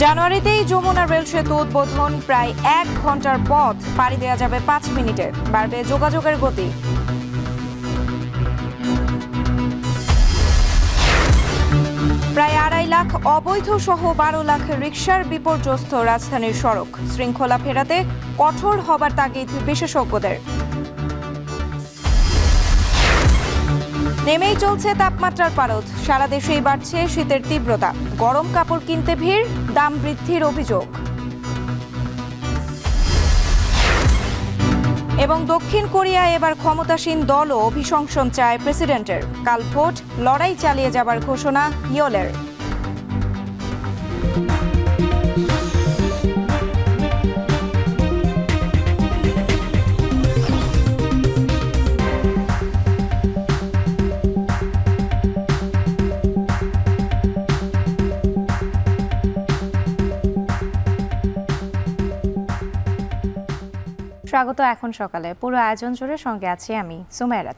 জানুয়ারিতেই Jamuna rail সেতু উদ্বোধন, প্রায় 1 ঘন্টার পথ পাড়ি দেওয়া যাবে 5 মিনিটে, বাড়বে যোগাযোগের গতি। প্রায় 2.5 লাখ অবৈধ সহ 12 লাখ রিকশার বিপর্যস্ত রাজধানীর সড়ক, শৃঙ্খলা ফেরাতে কঠোর হবার তাগিদ বিশেষজ্ঞদের। নেমেই চলছে তাপমাত্রার পারদ, সারা দেশেই বাড়ছে শীতের তীব্রতা, গরম কাপড় কিনতে ভিড়, দাম বৃদ্ধির অভিযোগ। এবং দক্ষিণ কোরিয়ায় এবার ক্ষমতাসীন দলও অভিশংসন চায় প্রেসিডেন্টের, কাল ভোট, লড়াই চালিয়ে যাবার ঘোষণা ইয়োলের। স্বাগত এখন সকালে, পুরো আয়োজন জুড়ে সঙ্গে আছি আমি সুমাইয়া।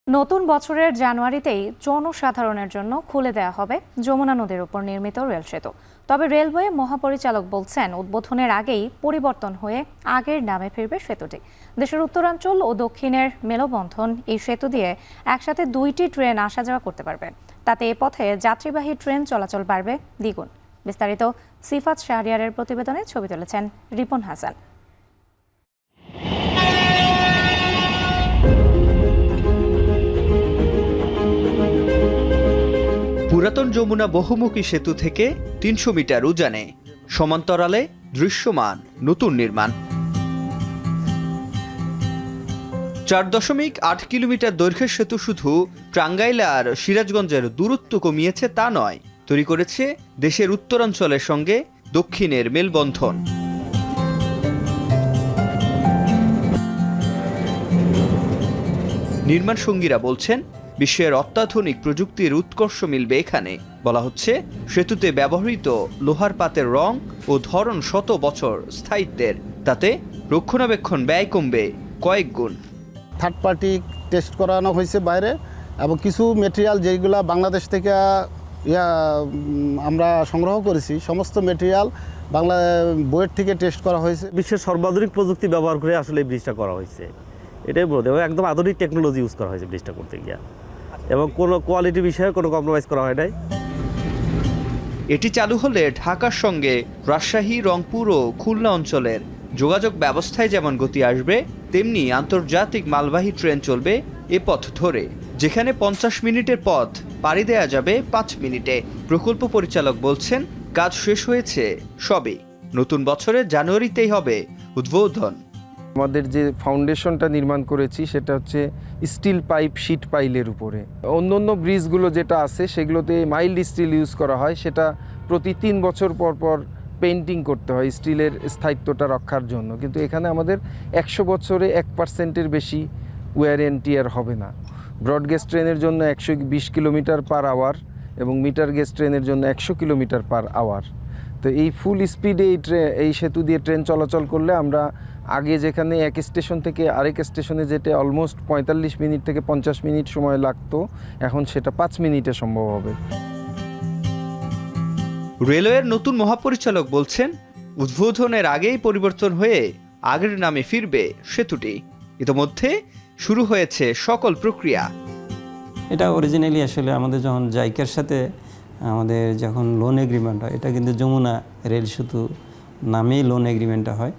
নতুন বছরের জানুয়ারিতেই জনসাধারণের জন্য খুলে দেওয়া হবে যমুনা নদীর উপর নির্মিত রেল সেতু। তবে রেলওয়ে মহাপরিচালক বলছেন, উদ্বোধনের আগেই পরিবর্তন হয়ে আগের নামে ফিরবে সেতুটি। দেশের উত্তরাঞ্চল ও দক্ষিণের মেলবন্ধন এই সেতু দিয়ে একসাথে 2টি ট্রেন আসা যাওয়া করতে পারবে। তাতে এ পথে যাত্রীবাহী ট্রেন চলাচল বাড়বে দ্বিগুণ। বিস্তারিত সিফাত শাহরিয়ারের প্রতিবেদনে ছবি তুলেছেন রিপন হাসান। পুরাতন যমুনা বহুমুখী সেতু থেকে 300 মিটার উজানে সমান্তরালে দৃশ্যমান নতুন নির্মাণ। 4.8 কিলোমিটার দৈর্ঘ্যের সেতু শুধু টাঙ্গাইল আর সিরাজগঞ্জের দূরত্ব কমিয়েছে তা নয়, তৈরি করেছে দেশের উত্তরাঞ্চলের সঙ্গে দক্ষিণের মেলবন্ধন। নির্মাণ সঙ্গীরা বলছেন, বিশ্বের অত্যাধুনিক প্রযুক্তির উৎকর্ষ মিলবে এখানে। বলা হচ্ছে, সেতুতে ব্যবহৃত লোহার পাতের রং ও ধরন শত বছর স্থায়িত্বের, তাতে রক্ষণাবেক্ষণ ব্যয় কমবে কয়েক গুণ। থার্ড পার্টি টেস্ট করানো হয়েছে বাইরে, এবং কিছু মেটেরিয়াল যেগুলো বাংলাদেশ থেকে আমরা সংগ্রহ করেছি, সমস্ত মেটেরিয়াল বাংলা বইয়ের থেকে টেস্ট করা হয়েছে। বিশ্বের সর্বাধুনিক প্রযুক্তি ব্যবহার করে আসলে এই ব্রিজটা করা হয়েছে, এটাই বলতে হবে। একদম আধুনিক টেকনোলজি ইউজ করা হয়েছে ব্রিজটা করতে গিয়ে, এবং কোনো কোয়ালিটি বিষয়ে কোনো কম্প্রোমাইজ করা হয় নাই। এটি চালু হলে ঢাকার সঙ্গে রাজশাহী, রংপুর ও খুলনা অঞ্চলের যোগাযোগ ব্যবস্থায় যেমন গতি আসবে, তেমনি আন্তর্জাতিক মালবাহী ট্রেন চলবে এ পথ ধরে, যেখানে 50 মিনিটের পথ পাড়ি দেওয়া যাবে 5 মিনিটে। প্রকল্প পরিচালক বলছেন, কাজ শেষ হয়েছে সবে, নতুন বছরের জানুয়ারিতেই হবে উদ্বোধন। আমাদের যে ফাউন্ডেশনটা নির্মাণ করেছি সেটা হচ্ছে স্টিল পাইপ, শিট পাইলের উপরে। অন্য ব্রিজগুলো যেটা আছে সেগুলোতে মাইল্ড স্টিল ইউজ করা হয়, সেটা প্রতি 3 বছর পর পর পেইন্টিং করতে হয় স্টিলের স্থায়িত্বটা রক্ষার জন্য। কিন্তু এখানে আমাদের 100 বছরে 1%-এর বেশি ওয়্যার অ্যান্ড টিয়ার হবে না। ব্রডগেজ ট্রেনের জন্য 120 কিলোমিটার পার আওয়ার এবং মিটার গেজ ট্রেনের জন্য 100 কিলোমিটার পার আওয়ার। তো এই ফুল স্পিডে এই সেতু দিয়ে ট্রেন চলাচল করলে আমরা আগে যেখানে এক স্টেশন থেকে আরেক স্টেশনে যেতে অলমোস্ট 45 মিনিট থেকে 50 মিনিট সময় লাগতো, এখন সেটা 5 মিনিটে সম্ভব হবে। রেলওয়ের নতুন মহাপরিচালক বলছেন, উদ্বোধনের আগেই পরিবর্তন হয়ে আগের নামে ফিরবে সেতুটি। ইতোমধ্যে শুরু হয়েছে সকল প্রক্রিয়া। এটা অরিজিনালি আসলে আমাদের যখন জাইকার সাথে আমাদের যখন লোন এগ্রিমেন্ট হয়, এটা কিন্তু যমুনা রেল সেতু নামেই লোন এগ্রিমেন্টটা হয়।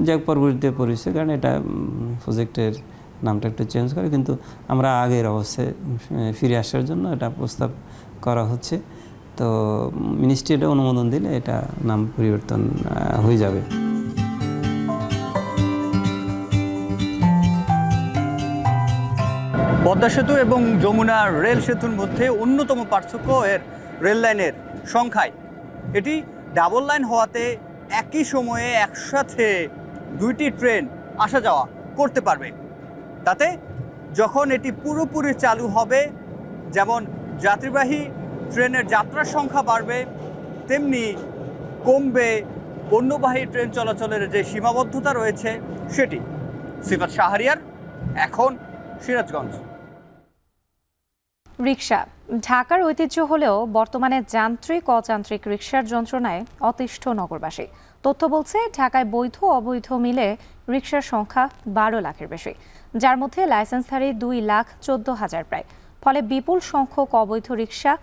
যাক পরবর্তীতে পরিচয়, কারণ এটা প্রজেক্টের নামটা একটু চেঞ্জ করে, কিন্তু আমরা আগের অবস্থায় ফিরে আসার জন্য এটা প্রস্তাব করা হচ্ছে। তো মিনিস্ট্রি এটা অনুমোদন দিলে এটা নাম পরিবর্তন হয়ে যাবে। পদ্মা সেতু এবং যমুনা রেল সেতুর মধ্যে অন্যতম পার্থক্য এর রেল লাইনের সংখ্যায়। এটি ডাবল লাইন হওয়াতে একই সময়ে একসাথে 2টি ট্রেন আসা যাওয়া করতে পারবে। তাতে যখন এটি পুরোপুরি চালু হবে, যেমন যাত্রীবাহী ট্রেনের যাত্রার সংখ্যা বাড়বে, তেমনি কমবে পণ্যবাহী ট্রেন চলাচলের যে সীমাবদ্ধতা রয়েছে সেটি। সিফাত শাহরিয়ার, এখন সিরাজগঞ্জ। রিকশা ঢাকার ঐতিহ্য হলেও বর্তমানে যান্ত্রিক অযান্ত্রিক রিকশার যন্ত্রণায় অতিষ্ঠ নগরবাসী। তথ্য বলছে ঢাকায় বৈধ অবৈধ মিলে রিকশার সংখ্যা 12 লাখের বেশি, যার মধ্যে লাইসেন্সধারী 2,14,000 প্রায়। ফলে বিপুল সংখ্যক অবৈধ রিকশা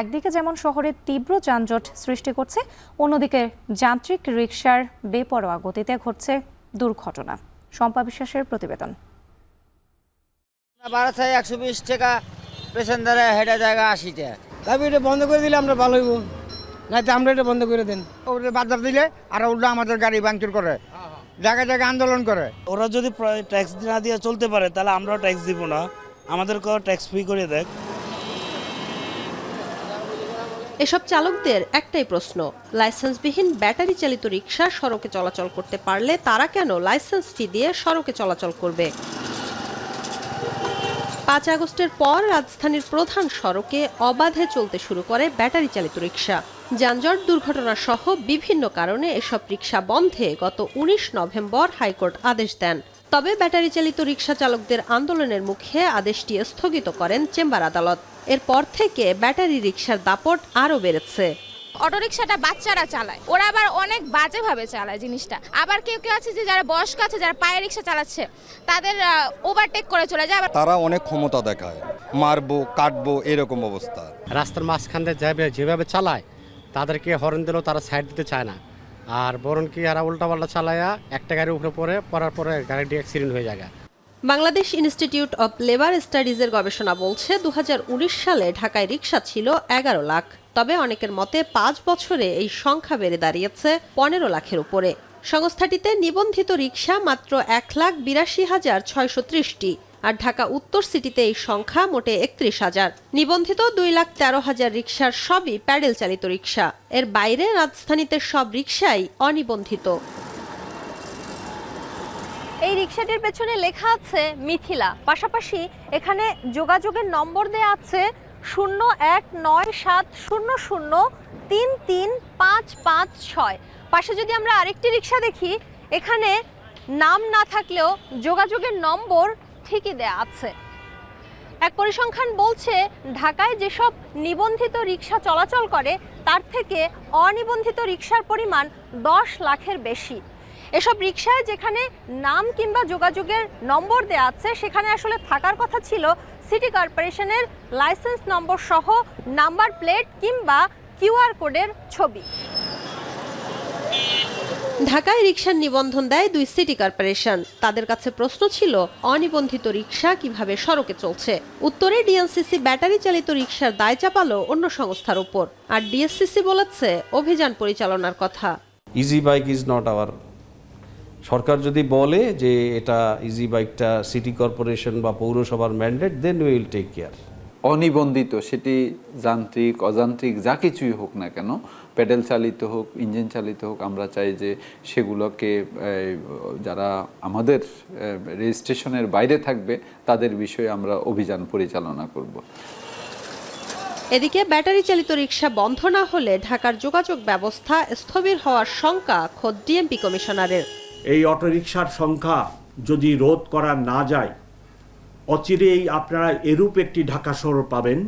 একদিকে যেমন শহরে তীব্র যানজট সৃষ্টি করছে, অন্যদিকে যান্ত্রিক রিকশার বেপরোয়া গতিতে ঘটছে দুর্ঘটনা। শম্পা বিশ্বাসের প্রতিবেদন। ভাড়া চাই 120 টাকা, পেছনদারে হেঁটে জায়গা 80 টাকা। তবে এটা বন্ধ করে দিলে আমরা ভালো হইব, নাই তো আমরা এটা বন্ধ করে দেন। ওদের বাজার দিলে আর উল্টো আমাদের গাড়ি ভাঙচুর করে, জায়গায় জায়গায় আন্দোলন করে। ওরা যদি ট্যাক্স না দিয়ে চলতে পারে তাহলে আমরাও ট্যাক্স দিব না, আমাদেরকেও ট্যাক্স ফ্রি করে দেয়। এসব চালকদের একটাই প্রশ্ন, লাইসেন্সবিহীন ব্যাটারি চালিত রিকশা সড়কে চলাচল করতে পারলে তারা কেন লাইসেন্স ফি দিয়ে সড়কে চলাচল করবে? 5 আগস্টের পর রাজধানীর প্রধান সড়কে অবাধে চলতে শুরু করে ব্যাটারি চালিত রিকশা। যানজট, দুর্ঘটনা সহ বিভিন্ন কারণে এসব রিকশা বন্ধে গত 19 নভেম্বর হাইকোর্ট আদেশ দেন। তবে ব্যাটারি চালিত রিকশা চালকদের আন্দোলনের মুখে আদেশটি স্থগিত করেন চেম্বার আদালত। এরপর থেকে ব্যাটারি রিকশার দাপট আরও বেড়েছে। অটোরিকশাটা বাচ্চারা চালায়, ওরা আবার অনেক বাজেভাবে চালায় জিনিসটা। আবার কেউ কেউ আছে যে যারা বয়স্ক আছে, যারা পায়ে রিকশা চালাচ্ছে, তাদের ওভারটেক করে চলে যায়। তারা অনেক ক্ষমতা দেখায়, মারবো কাটবো এরকম অবস্থা। রাস্তার মাঝখান দিয়ে যেভাবে চালায় তাদেরকে হর্ন দিলেও তারা সাইড দিতে চায় না, আর বরং কি এরা উল্টাপাল্টা চালায়া একটা গাড়ির উপরে পড়ার পরে গাড়িটি অ্যাক্সিডেন্ট হয়ে যায়। বাংলাদেশ ইনস্টিটিউট অব লেবার স্টাডিজের গবেষণা বলছে 2019 সালে ঢাকায় রিকশা ছিল 11 লাখ। তবে অনেকের মতে 5 বছরে এই সংখ্যা বেড়ে দাঁড়িয়েছে 15 লাখের উপরে। সংস্থাটিতে নিবন্ধিত রিকশা মাত্র 1,82,630টি, আর ঢাকা উত্তর সিটিতে এই সংখ্যা মোটে 31,000। নিবন্ধিত 2,13,000 রিকশার সবই প্যাডেল চালিত রিকশা। এর বাইরে রাজধানীতে সব রিকশাই অনিবন্ধিত। এই রিকশাটির পেছনে লেখা আছে মিথিলা, পাশাপাশি এখানে যোগাযোগের নম্বর দেয়া আছে 019700335556। পাশে যদি আমরা আরেকটি রিকশা দেখি, এখানে নাম না থাকলেও যোগাযোগের নম্বর ঠিকই দেয়া আছে। এক পরিসংখ্যান বলছে ঢাকায় যেসব নিবন্ধিত রিকশা চলাচল করে তার থেকে অনিবন্ধিত রিকশার পরিমাণ 10 লাখের বেশি। এসব রিকশায় যেখানে নাম কিংবা যোগাযোগের নম্বর দেওয়া আছে, সেখানে আসলে থাকার কথা ছিল সিটি কর্পোরেশনের লাইসেন্স নম্বর সহ নাম্বার প্লেট কিংবা কিউআর কোডের ছবি। ঢাকায় রিকশার নিবন্ধন দেয় 2 সিটি কর্পোরেশন। তাদের কাছে প্রশ্ন ছিল অনিবন্ধিত রিকশা কিভাবে সড়কে চলছে। উত্তরে ডিএনসিসি ব্যাটারি চালিত রিকশার দায় চাপালো অন্য সংস্থার উপর, আর ডিএসসিসি বলেছে অভিযান পরিচালনার কথা। Easy bike is not our. সরকার যদি বলে যে এটা ইজি বাইকটা সিটি কর্পোরেশন বা পৌরসভার mandate, then we will take care. অনিবন্ধিত, সেটি যান্ত্রিক অযান্ত্রিক যা কিছুই হোক না কেন, প্যাডেল চালিত হোক ইঞ্জিন চালিত হোক, আমরা চাই যে সেগুলোকে যারা আমাদের রেজিস্ট্রেশনের বাইরে থাকবে তাদের বিষয়ে আমরা অভিযান পরিচালনা করব। এদিকে ব্যাটারি চালিত রিকশা বন্ধ না হলে ঢাকার যোগাযোগ ব্যবস্থা স্থবির হওয়ার শঙ্কা খোদ ডিএমপি কমিশনারের। এই অটোরিকশার সংখ্যা যদি রোধ করা না যায়, অচিরেই আপনারা এরূপ একটি ঢাকা শহর পাবেন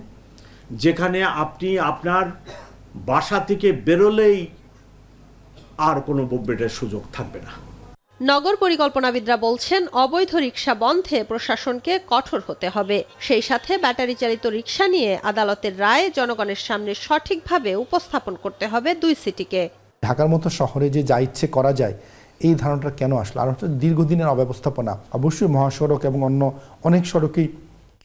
যেখানে আপনি আপনার বাসা থেকে বেরোলেই আর কোনো মুভমেন্টের সুযোগ থাকবে না। নগর পরিকল্পনাবিদরা বলছেন অবৈধ রিকশা বন্ধে প্রশাসনকে কঠোর হতে হবে। সেই সাথে ব্যাটারি চালিত রিকশা নিয়ে আদালতের রায় জনগণের সামনে সঠিকভাবে উপস্থাপন করতে হবে 2 সিটিকে। ঢাকার মতো শহরে যে যা ইচ্ছে করা যায়, এই ধারণাটা কেন আসলো? আর হচ্ছে দীর্ঘদিনের অব্যবস্থাপনা। অবশ্যই মহাসড়ক এবং অন্য অনেক সড়কেই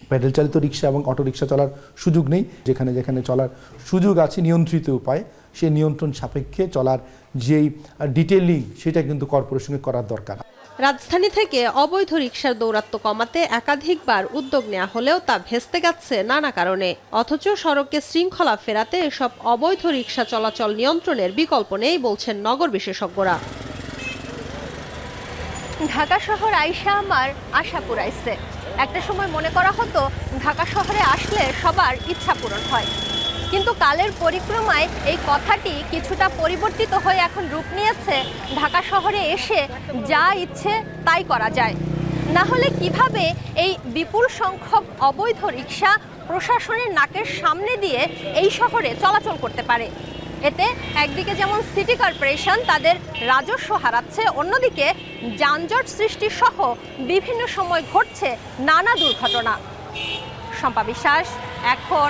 প্যাডেল চালিত রিকশা এবং অটোরিকশা চলার সুযোগ নেই। যেখানে যেখানে চলার সুযোগ আছে নিয়ন্ত্রিত উপায়, সেই নিয়ন্ত্রণ সাপেক্ষে চলার যেই ডিটেইলিং সেটা কিন্তু কর্পোরেশনকে করার দরকার। রাজধানী থেকে অবৈধ রিকশার দৌরাত্ম্য কমাতে একাধিকবার উদ্যোগ নেওয়া হলেও তা ভেস্তে গেছে নানা কারণে। অথচ সড়কে শৃঙ্খলা ফেরাতে এসব অবৈধ রিকশা চলাচল নিয়ন্ত্রণের বিকল্প নেই বলছেন নগর বিশেষজ্ঞরা। ঢাকা শহর আইসা আমার আশা পুরাইছে। একটা সময় মনে করা হতো ঢাকা শহরে আসলে সবার ইচ্ছা পূরণ হয়, কিন্তু কালের পরিক্রমায় এই কথাটি কিছুটা পরিবর্তিত হয়ে এখন রূপ নিয়েছে ঢাকা শহরে এসে যা ইচ্ছে তাই করা যায়। না হলে কিভাবে এই বিপুল সংখ্যক অবৈধ রিকশা প্রশাসনের নাকের সামনে দিয়ে এই শহরে চলাচল করতে পারে। এতে একদিকে যেমন সিটি কর্পোরেশন তাদের রাজস্ব হারাচ্ছে, অন্যদিকে যানজট সৃষ্টি সহ বিভিন্ন সময় ঘটছে নানা দুর্ঘটনা। শম্পা বিশ্বাস, এখন,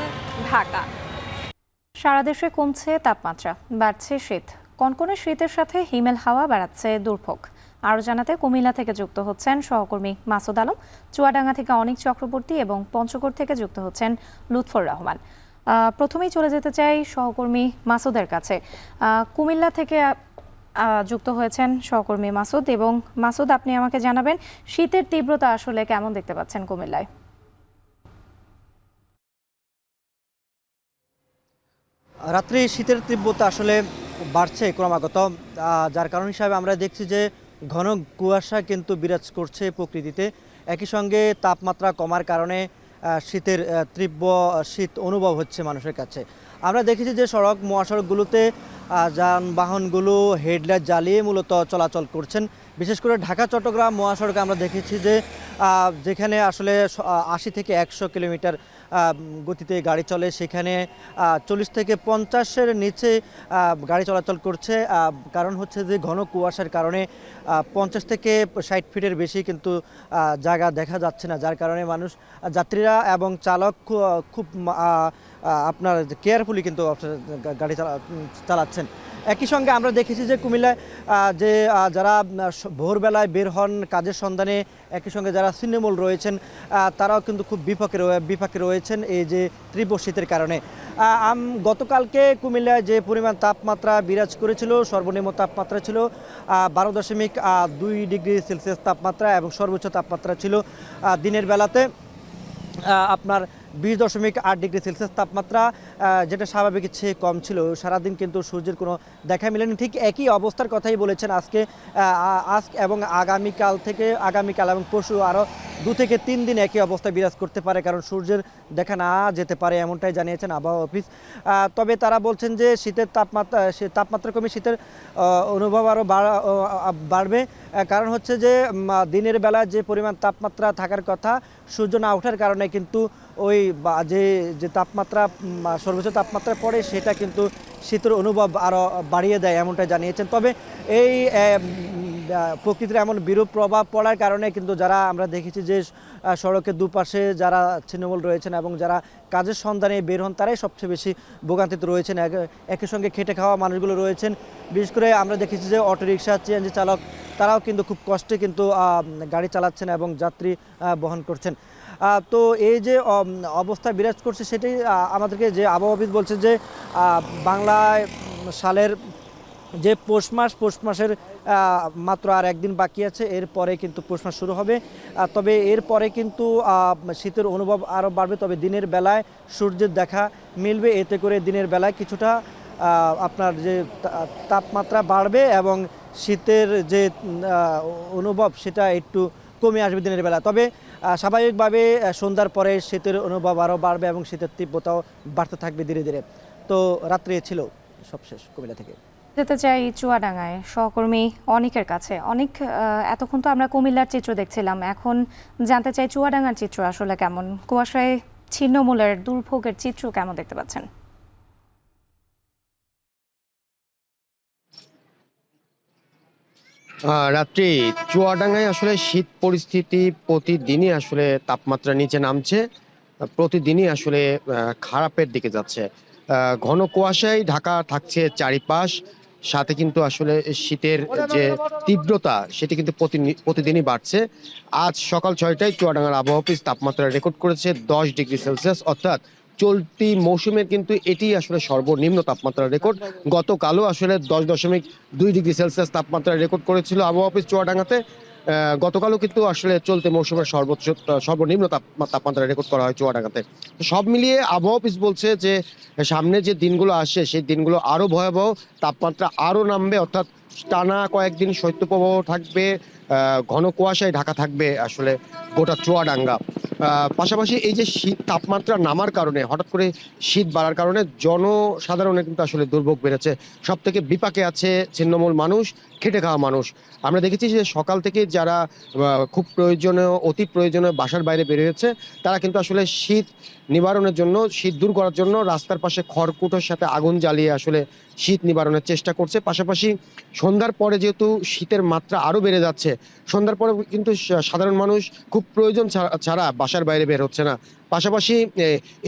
ঢাকা। সারা দেশে কমছে তাপমাত্রা, বাড়ছে শীত। কনকনে শীতের সাথে হিমেল হাওয়া বাড়াচ্ছে দুর্ভোগ। আরও জানাতে কুমিল্লা থেকে যুক্ত হচ্ছেন সহকর্মী মাসুদ আলম, চুয়াডাঙ্গা থেকে অনিক চক্রবর্তী এবং পঞ্চগড় থেকে যুক্ত হচ্ছেন লুৎফর রহমান। প্রথমেই চলে যেতে চাই সহকর্মী মাসুদের কাছে। কুমিল্লা থেকে যুক্ত হয়েছেন সহকর্মী মাসুদ, এবং মাসুদ, আপনি আমাকে জানাবেন শীতের তীব্রতা আসলে কেমন দেখতে পাচ্ছেন কুমিল্লায়? রাত্রি শীতের তীব্রতা আসলে বাড়ছে ক্রমাগত, যার কারণ হিসাবে আমরা দেখছি যে ঘন কুয়াশা কিন্তু বিরাজ করছে প্রকৃতিতে। একই সঙ্গে তাপমাত্রা কমার কারণে শীতের তীব্র শীত অনুভব হচ্ছে মানুষের কাছে। আমরা দেখেছি যে সড়ক মহাসড়কগুলোতে যানবাহনগুলো হেডলাইট জ্বালিয়ে মূলত চলাচল করছেন। বিশেষ করে ঢাকা চট্টগ্রাম মহাসড়কে আমরা দেখেছি যে যেখানে আসলে 80 থেকে 100 কিলোমিটার গতিতে গাড়ি চলে, সেখানে 40 থেকে 50-এর নিচে গাড়ি চলাচল করছে। কারণ হচ্ছে যে ঘন কুয়াশার কারণে 50 থেকে 60 ফিটের বেশি কিন্তু জায়গা দেখা যাচ্ছে না, যার কারণে যাত্রীরা এবং চালক খুব আপনার কেয়ারফুলি কিন্তু গাড়ি চালাচ্ছেন। একই সঙ্গে আমরা দেখেছি যে কুমিল্লায় যে যারা ভোরবেলায় বের হন কাজের সন্ধানে, একই সঙ্গে যারা ছিন্নমূল রয়েছেন তারাও কিন্তু খুব বিপাকে রয়েছেন এই যে তীব্র শীতের কারণে। গতকালকে কুমিল্লায় যে পরিমাণ তাপমাত্রা বিরাজ করেছিল, সর্বনিম্ন তাপমাত্রা ছিল 12.2 ডিগ্রি সেলসিয়াস তাপমাত্রা, এবং সর্বোচ্চ তাপমাত্রা ছিল দিনের বেলাতে আপনার 20.8 ডিগ্রি সেলসিয়াস তাপমাত্রা, যেটা স্বাভাবিকের চেয়ে কম ছিল। সারাদিন কিন্তু সূর্যের কোনো দেখা মেলেনি। ঠিক একই অবস্থার কথাই বলেছেন আজ এবং আগামীকাল এবং পরশু আরও 2 থেকে 3 দিন একই অবস্থা বিরাজ করতে পারে, কারণ সূর্যের দেখা না যেতে পারে, এমনটাই জানিয়েছেন আবহাওয়া অফিস। তবে তারা বলছেন যে শীতের তাপমাত্রা কমে শীতের অনুভব আরও বাড়বে। কারণ হচ্ছে যে দিনের বেলা যে পরিমাণ তাপমাত্রা থাকার কথা, সূর্য না ওঠার কারণে কিন্তু ওই যে তাপমাত্রা সর্বোচ্চ তাপমাত্রা পড়ে সেটা কিন্তু শীতের অনুভব আরও বাড়িয়ে দেয়, এমনটা জানিয়েছেন। তবে এই প্রকৃতির এমন বিরূপ প্রভাব পড়ার কারণে কিন্তু যারা আমরা দেখেছি যে সড়কের দুপাশে যারা ছিন্নমূল রয়েছেন এবং যারা কাজের সন্ধানে বের হন, তারাই সবচেয়ে বেশি ভোগান্তিতে রয়েছেন। একই সঙ্গে খেটে খাওয়া মানুষগুলো রয়েছেন। বিশেষ করে আমরা দেখেছি যে অটোরিকশা, সিএনজি চালক, তারাও কিন্তু খুব কষ্টে কিন্তু গাড়ি চালাচ্ছেন এবং যাত্রী বহন করছেন। তো এই যে অবস্থা বিরাজ করছে, সেটাই আমাদেরকে যে আবহাওয়া অফিস বলছে যে বাংলায় সালের যে পৌষ মাসের মাত্র আর একদিন বাকি আছে, এরপরে কিন্তু পৌষ মাস শুরু হবে। তবে এরপরে কিন্তু শীতের অনুভব আরও বাড়বে। তবে দিনের বেলায় সূর্যের দেখা মিলবে, এতে করে দিনের বেলায় কিছুটা আপনার যে তাপমাত্রা বাড়বে এবং শীতের যে অনুভব সেটা একটু কমে আসবে দিনের বেলা। তবে স্বাভাবিকভাবে সন্ধ্যার পরে শীতের অনুভব আরও বাড়বে এবং শীতের তীব্রতাও বাড়তে থাকবে ধীরে ধীরে। তো রাত্রে ছিল সবশেষ কুমিল্লা থেকে। যেতে চাই চুয়াডাঙ্গায় সহকর্মী অনিকের কাছে। অনিক, এতক্ষণ তো আমরা কুমিল্লার চিত্র দেখছিলাম, এখন জানতে চাই চুয়াডাঙ্গার চিত্র আসলে কেমন? কুয়াশায় ছিন্নমূলের দুর্ভোগের চিত্র কেমন দেখতে পাচ্ছেন? রাত্রি চুয়াডাঙ্গায় আসলে শীত পরিস্থিতি প্রতিদিনই আসলে তাপমাত্রা নিচে নামছে, প্রতিদিনই আসলে খারাপের দিকে যাচ্ছে। ঘন কুয়াশায় ঢাকা থাকছে চারিপাশ, সাথে কিন্তু আসলে শীতের যে তীব্রতা সেটি কিন্তু প্রতিদিনই বাড়ছে। আজ সকাল 6টায় চুয়াডাঙ্গার আবহাওয়া অফিস তাপমাত্রা রেকর্ড করেছে 10 ডিগ্রি সেলসিয়াস, অর্থাৎ চলতি মৌসুমের কিন্তু এটি আসলে সর্বনিম্ন তাপমাত্রার রেকর্ড। গতকালও আসলে 10.2 ডিগ্রি সেলসিয়াস তাপমাত্রা রেকর্ড করেছিল আবহাওয়া অফিস চুয়াডাঙ্গাতে। গতকালও কিন্তু আসলে চলতি মৌসুমের সর্বনিম্ন তাপমাত্রা রেকর্ড করা হয় চুয়াডাঙ্গাতে। সব মিলিয়ে আবহাওয়া অফিস বলছে যে সামনে যে দিনগুলো আসে সেই দিনগুলো আরও ভয়াবহ, তাপমাত্রা আরও নামবে, অর্থাৎ টানা কয়েকদিন শৈত্যপ্রবাহ থাকবে, ঘন কুয়াশায় ঢাকা থাকবে আসলে গোটা চুয়াডাঙ্গা। পাশাপাশি এই যে শীত তাপমাত্রা নামার কারণে, হঠাৎ করে শীত বাড়ার কারণে জনসাধারণের কিন্তু আসলে দুর্ভোগ বেড়েছে। সব থেকে বিপাকে আছে ছিন্নমূল মানুষ, খেটে খাওয়া মানুষ। আমরা দেখেছি যে সকাল থেকে যারা খুব প্রয়োজনীয়, অতি প্রয়োজনীয় বাসার বাইরে বের হয়েছে, তারা কিন্তু আসলে শীত নিবারণের জন্য, শীত দূর করার জন্য রাস্তার পাশে খড়কুটোর সাথে আগুন জ্বালিয়ে আসলে শীত নিবারণের চেষ্টা করছে। পাশাপাশি সন্ধ্যার পরে যেহেতু শীতের মাত্রা আরও বেড়ে যাচ্ছে, সন্ধ্যার পরে কিন্তু সাধারণ মানুষ খুব প্রয়োজন ছাড়া বাসার বাইরে বের হচ্ছে না। পাশাপাশি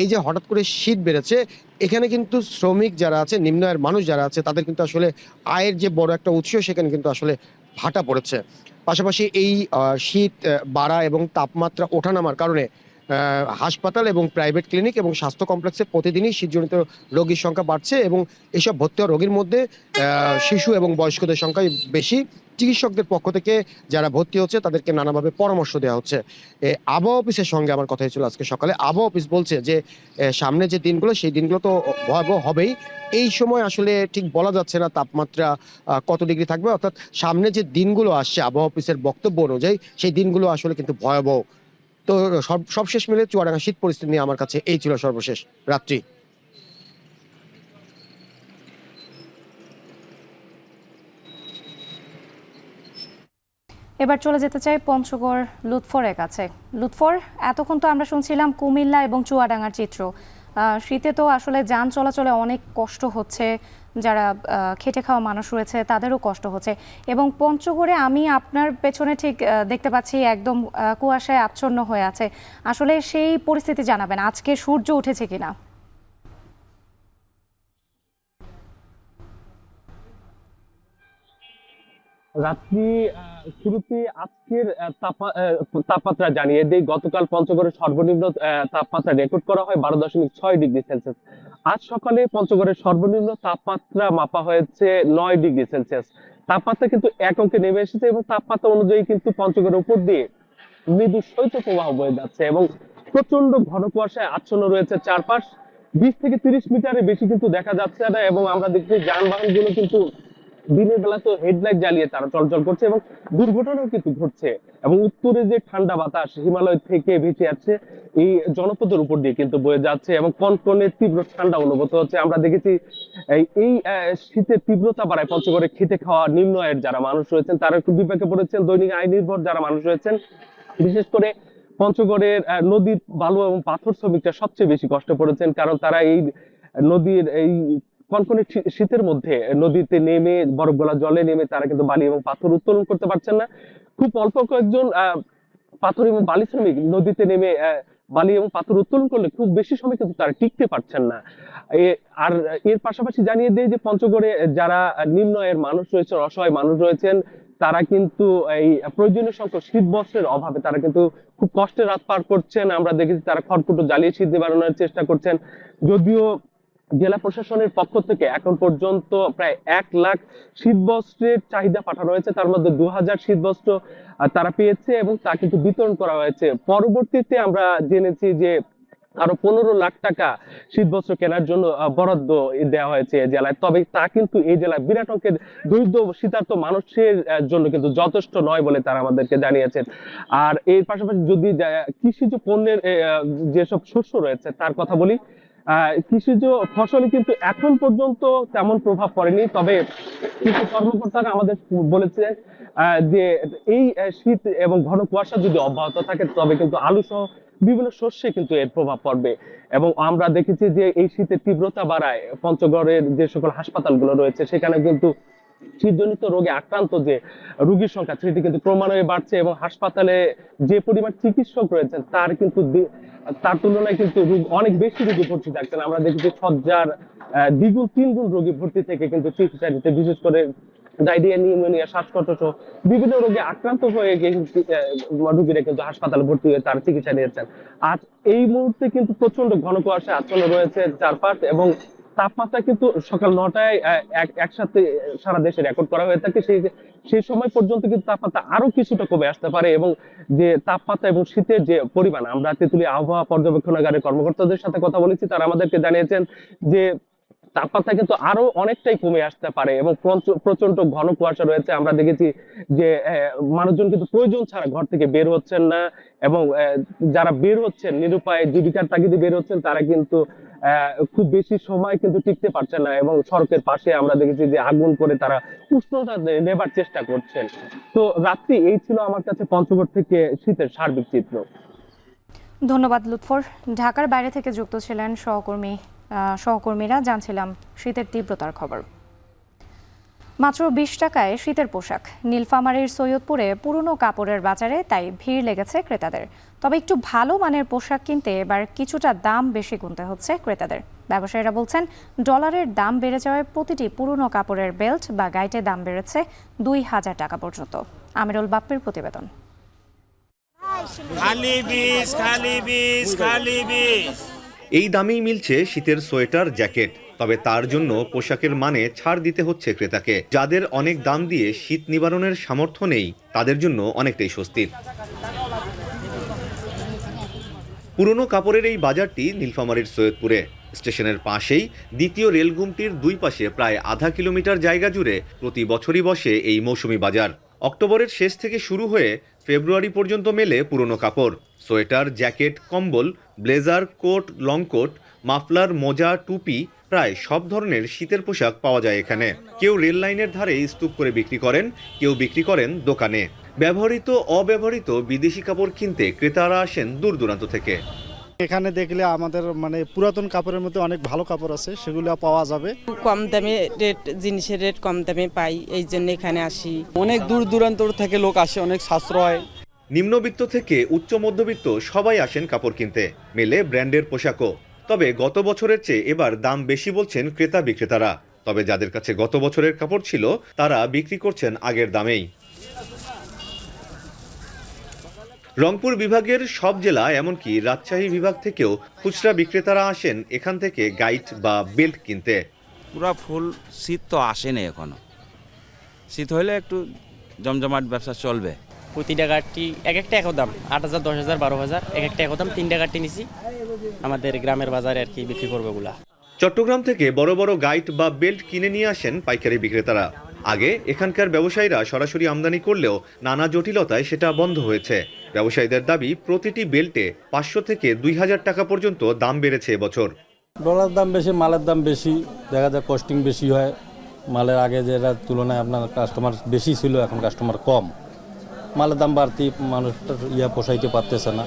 এই যে হঠাৎ করে শীত বেড়েছে, এখানে কিন্তু শ্রমিক যারা আছে, নিম্ন আয়ের মানুষ যারা আছে, তাদের কিন্তু আসলে আয়ের যে বড় একটা উৎস সেখানে কিন্তু আসলে ভাটা পড়েছে। পাশাপাশি এই শীত বাড়া এবং তাপমাত্রা ওঠানামার কারণে হাসপাতাল এবং প্রাইভেট ক্লিনিক এবং স্বাস্থ্য কমপ্লেক্সে প্রতিদিনই শীতজনিত রোগীর সংখ্যা বাড়ছে এবং এসব ভর্তি হওয়া রোগীর মধ্যে শিশু এবং বয়স্কদের সংখ্যাই বেশি। চিকিৎসকদের পক্ষ থেকে যারা ভর্তি হচ্ছে তাদেরকে নানাভাবে পরামর্শ দেওয়া হচ্ছে। আবহাওয়া অফিসের সঙ্গে আমার কথা হয়েছিল আজকে সকালে। আবহাওয়া অফিস বলছে যে সামনে যে দিনগুলো, সেই দিনগুলো তো ভয়াবহ হবেই। এই সময় আসলে ঠিক বলা যাচ্ছে না তাপমাত্রা কত ডিগ্রি থাকবে, অর্থাৎ সামনে যে দিনগুলো আসছে আবহাওয়া অফিসের বক্তব্য অনুযায়ী সেই দিনগুলো আসলে কিন্তু ভয়াবহ। তো সবশেষ মিলে চুয়াডাঙ্গা শীত পরিস্থিতি নিয়ে আমার কাছে এই ছিল সর্বশেষ রাত্রি। এবার চলে যেতে চাই পঞ্চগড় লুৎফরের কাছে। লুৎফর, এতক্ষণ তো আমরা শুনছিলাম কুমিল্লা এবং চুয়াডাঙ্গার চিত্র। শীতে তো আসলে যান চলাচলে অনেক কষ্ট হচ্ছে, যারা খেটে খাওয়া মানুষ রয়েছে তাদেরও কষ্ট হচ্ছে। এবং পঞ্চগড়ে আমি আপনার পেছনে ঠিক দেখতে পাচ্ছি একদম কুয়াশায় আচ্ছন্ন হয়ে আছে। আসলে সেই পরিস্থিতি জানাবেন, আজকে সূর্য উঠেছে কিনা? রাত্রি শুরুতে আজকের তাপমাত্রা জানিয়ে দেই। গতকাল পঞ্চগড়ের সর্বনিম্ন তাপমাত্রা রেকর্ড করা হয় 12.6 ডিগ্রি সেলসিয়াস। আজ সকালে পঞ্চগড়ের সর্বনিম্ন তাপমাত্রা মাপা হয়েছে 9 ডিগ্রি সেলসিয়াস। তাপমাত্রা কিন্তু এক অঙ্কে নেমে এসেছে এবং তাপমাত্রা অনুযায়ী কিন্তু পঞ্চগড়ের উপর দিয়ে মৃদু শৈত্যপ্রবাহ বয়ে যাচ্ছে এবং প্রচন্ড ঘন কুয়াশায় আচ্ছন্ন রয়েছে চারপাশ। 20 থেকে 30 মিটারের বেশি কিন্তু দেখা যাচ্ছে না এবং আমরা দেখছি যানবাহন গুলো কিন্তু দিনের বেলা তো হেডলাইট জ্বালিয়ে তারা চলাচল করছে এবং দুর্ঘটনাও কিন্তু ঘটছে। এবং উত্তরে যে ঠান্ডা বাতাস হিমালয় থেকে ভেসে আসছে এই জনপদের উপর দিয়ে কিন্তু বয়ে যাচ্ছে এবং কনকনে তীব্র ঠান্ডা অনুভূত হচ্ছে। আমরা দেখেছি এই শীতের তীব্রতা বাড়ায় পঞ্চগড়ে খেটে খাওয়া নিম্ন আয়ের যারা মানুষ রয়েছেন তারা একটু বিপাকে পড়েছেন। দৈনিক আয় নির্ভর যারা মানুষ রয়েছেন, বিশেষ করে পঞ্চগড়ের নদীর বালু এবং পাথর শ্রমিকরা সবচেয়ে বেশি কষ্ট পড়েছেন, কারণ তারা এই নদীর এই কনকনে শীতের মধ্যে নদীতে নেমে বরফ গলা জলে নেমে তারা কিন্তু বালি এবং পাথর উত্তোলন করতে পারছেন না। খুব অল্প কয়েকজন পাথর এবং বালি শ্রমিক নদীতে নেমে বালি এবং পাথর উত্তোলন করলে খুব বেশি সময় কিন্তু তারা টিকতে পারছেন না। আর এর পাশাপাশি জানিয়ে দেয় যে পঞ্চগড়ে যারা নিম্ন আয়ের মানুষ রয়েছেন, অসহায় মানুষ রয়েছেন, তারা কিন্তু এই প্রয়োজনীয় সংখ্যক শীত বস্ত্রের অভাবে তারা কিন্তু খুব কষ্টে রাত পার করছেন। আমরা দেখেছি তারা খড়কুটো জ্বালিয়ে শীত নিবারণের চেষ্টা করছেন। যদিও জেলা প্রশাসনের পক্ষ থেকে এখন পর্যন্ত প্রায় 1 লাখ শীতবস্ত্রের চাহিদা পাঠানো হয়েছে, তার মধ্যে 2000 শীতবস্ত্র তারা পেয়েছে এবং তা কিন্তু বিতরণ করা হয়েছে। পরবর্তীতে আমরা জেনেছি যে আরো 15 লাখ টাকা শীতবস্ত্র কেনার জন্য বরাদ্দ দেওয়া হয়েছে জেলায়। তবে তা কিন্তু এই জেলায় বিরাট অঙ্কের দরিদ্র শীতার্ত মানুষের জন্য কিন্তু যথেষ্ট নয় বলে তারা আমাদেরকে জানিয়েছেন। আর এর পাশাপাশি যদি কৃষিজ পণ্যের যেসব শস্য রয়েছে তার কথা বলি, কৃষিজ ফসলে কিন্তু এখন পর্যন্ত তেমন প্রভাব পড়েনি। তবে কৃষি কর্মকর্তারা আমাদের বলেছে যে এই শীত এবং ঘন কুয়াশা যদি অব্যাহত থাকে তবে কিন্তু আলু সহ বিভিন্ন শস্যে কিন্তু এর প্রভাব পড়বে। এবং আমরা দেখেছি যে এই শীতের তীব্রতা বাড়ায় পঞ্চগড়ের যে সকল হাসপাতালগুলো রয়েছে সেখানে কিন্তু শীতজনিত রোগে আক্রান্ত যে রোগীর সংখ্যা সেটি কিন্তু ক্রমান্বয়ে বাড়ছে এবং হাসপাতালে যে পরিমাণ চিকিৎসক রয়েছেন তার তুলনায় কিন্তু অনেক বেশি রোগী ভর্তি থাকছেন। আমরা দেখেছি সজ্জার দ্বিগুণ 3 গুণ রোগী ভর্তি থেকে কিন্তু চিকিৎসা নিতে, বিশেষ করে ডায়রিয়া, নিউমোনিয়া, শ্বাসকষ্ট সহ বিভিন্ন রোগে আক্রান্ত হয়ে রোগীরা কিন্তু হাসপাতালে ভর্তি হয়ে তার চিকিৎসা নিয়েছেন। আজ এই মুহূর্তে কিন্তু প্রচন্ড ঘন কুয়াশা আচ্ছন্ন রয়েছে চারপাশ এবং তাপমাত্রা কিন্তু সকাল 9টায় একসাথে সারা দেশে রেকর্ড করা হয়ে থাকে। সেই সময় পর্যন্ত কিন্তু তাপমাত্রা আরো কিছুটা কমে আসতে পারে এবং যে তাপমাত্রা এবং শীতের যে পরিমাণ, আমরা তেঁতুলিয়া আবহাওয়া পর্যবেক্ষণাগারের কর্মকর্তাদের সাথে কথা বলেছি, তারা আমাদেরকে জানিয়েছেন যে তাপমাত্রা কিন্তু আরো অনেকটাই কমে আসতে পারে এবং প্রচন্ড ঘন কুয়াশা রয়েছে। আমরা দেখেছি যে মানুষজন কিন্তু প্রয়োজন ছাড়া ঘর থেকে বের হচ্ছেন না এবং যারা বের হচ্ছেন নিরুপায় জীবিকার তাগিদে বের হচ্ছেন তারা কিন্তু খুব বেশি সময় কিন্তু টিকতে পারছেন না এবং সড়কের পাশে আমরা দেখেছি যে আগুন করে তারা উষ্ণতা নেবার চেষ্টা করছেন। তো রাত্রি এই ছিল আমার কাছে পঞ্চগড় থেকে শীতের সার্বিক চিত্র। ধন্যবাদ লুৎফর। ঢাকার বাইরে থেকে যুক্ত ছিলেন সহকর্মীরা। জানছিলাম শীতের তীব্রতার খবর। মাত্র 20 টাকায় শীতের পোশাক। নীলফামারীর সৈয়দপুরে পুরনো কাপড়ের বাজারে তাই ভিড় লেগেছে ক্রেতাদের। তবে একটু ভালো মানের পোশাক কিনতে এবার কিছুটা দাম বেশি গুনতে হচ্ছে ক্রেতাদের। ব্যবসায়ীরা বলছেন, ডলারের দাম বেড়ে যাওয়ায় প্রতিটি পুরনো কাপড়ের বেল্ট বা গাইটের দাম বেড়েছে 2000 টাকা পর্যন্ত। আমিরুল বাপ্পির প্রতিবেদন। এই দামেই মিলছে শীতের সোয়েটার, জ্যাকেট। তবে তার জন্য পোশাকের মানে ছাড় দিতে হচ্ছে ক্রেতাকে। যাদের অনেক দাম দিয়ে শীত নিবারণের সামর্থ্য নেই, তাদের জন্য অনেকটাই স্বস্তির। পুরনো কাপড়ের এই বাজারটি নীলফামারীর সৈয়দপুরে। স্টেশনের পাশেই দ্বিতীয় রেলগুমটির দুই পাশে প্রায় আধা কিলোমিটার জায়গা জুড়ে প্রতি বছরই বসে এই মৌসুমি বাজার। অক্টোবরের শেষ থেকে শুরু হয়ে ফেব্রুয়ারি পর্যন্ত মেলে পুরনো কাপড়। সোয়েটার, জ্যাকেট, কম্বল, blazer, coat, long coat, muffler, মোজা, টুপি, প্রায় সব ধরনের শীতের পোশাক পাওয়া যায় এখানে। কেউ রেল লাইনের ধারে স্তূপ করে বিক্রি করেন, কেউ বিক্রি করেন দোকানে। ব্যবহৃত অব্যবহৃত বিদেশি কাপড় কিনতে ক্রেতারা আসেন দূর দূরান্ত থেকে। এখানে দেখলে আমাদের পুরাতন কাপড়ের মধ্যে অনেক ভালো কাপড় আছে, সেগুলো পাওয়া যাবে। কম দামে জিনিসের রেট কম দামে পাই, এই জন্য এখানে আসি। অনেক দূর দূরান্ত থেকে লোক আসে, অনেক সাশ্রয়। নিম্নবিত্ত থেকে উচ্চ মধ্যবিত্ত সবাই আসেন কাপড় কিনতে। মেলে ব্র্যান্ডের পোশাকও। তবে গত বছরের চেয়ে এবার দাম বেশি বলছেন ক্রেতা বিক্রেতারা। তবে যাদের কাছে গত বছরের কাপড় ছিল, তারা বিক্রি করছেন আগের দামেই। রংপুর বিভাগের সব জেলা, এমনকি রাজশাহী বিভাগ থেকেও খুচরা বিক্রেতারা আসেন এখান থেকে গাইড বা বেল্ট কিনতে। পুরা ফুল শীত তো আসেনি এখনো। শীত হলে একটু জমজমাট ব্যবসা চলবে। প্রতিটা গাড়ি এক একটা এক দাম, 8000, 10000, 12000, এক একটা এক দাম। 3টা গাড়ি নিছি আমাদের গ্রামের বাজারে আর কি বিক্রি করবে গুলা। চট্টগ্রাম থেকে বড় বড় গাইড বা বেল্ট কিনে নিয়ে আসেন পাইকারি বিক্রেতারা। আগে এখানকার ব্যবসায়ীরা সরাসরি আমদানি করলেও নানা জটিলতায় সেটা বন্ধ হয়েছে। ব্যবসায়ীদের দাবি, প্রতিটি বেল্টে 500 থেকে 2000 টাকা পর্যন্ত দাম বেড়েছে এবছর। ডলার দাম বেশি, মালের দাম বেশি, দেখা যায় কস্টিং বেশি হয়। মালের আগে যেটা তুলনায় আপনার কাস্টমার বেশি ছিল, এখন কাস্টমার কম। মালের দাম বাড়তি, মানুষটা পোষাইতে পারতেছে না।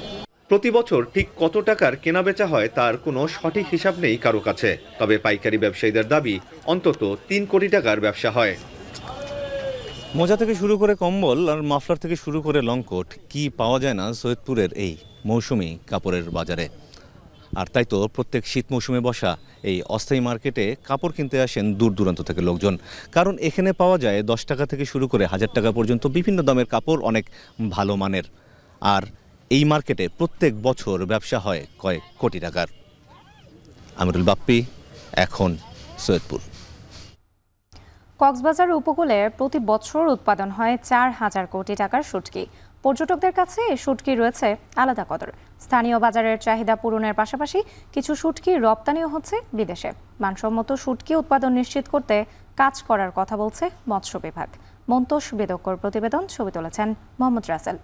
প্রতি বছর ঠিক কত টাকার কেনাবেচা হয় তার কোনো সঠিক হিসাব নেই কারো কাছে। তবে পাইকারি ব্যবসায়ীদের দাবি, অন্তত 3 কোটি টাকার ব্যবসা হয়। মোজা থেকে শুরু করে কম্বল আর মাফলার থেকে শুরু করে লংকোট কি পাওয়া যায় না সৈয়দপুরের এই মৌসুমি কাপড়ের বাজারে। আর তাই তো প্রত্যেক শীত মৌসুমে বসা এই অস্থায়ী মার্কেটে কাপড় কিনতে আসেন দূর দূরান্ত থেকে লোকজন। কারণ এখানে পাওয়া যায় 10 টাকা থেকে শুরু করে 1000 টাকা পর্যন্ত বিভিন্ন দামের কাপড়, অনেক ভালো মানের। আর এই মার্কেটে প্রত্যেক বছর ব্যবসা হয় কয়েক কোটি টাকার। আমিরুল বাপ্পি, এখন সৈয়দপুর। কক্সবাজার উপকূলে প্রতি বছর উৎপাদন হয় 4000 কোটি টাকার শুটকি। পর্যটকদের কাছে এই শুটকি রয়েছে আলাদা কদর। স্থানীয় বাজারের চাহিদা পূরণের পাশাপাশি কিছু শুটকি রপ্তানিও হচ্ছে বিদেশে। মানসম্মত শুটকি উৎপাদন নিশ্চিত করতে কাজ করার কথা বলছে মৎস্য বিভাগ। মন্তোষ বেদকর প্রতিবেদন, ছবি তুলেছেন মোহাম্মদ রাসেল।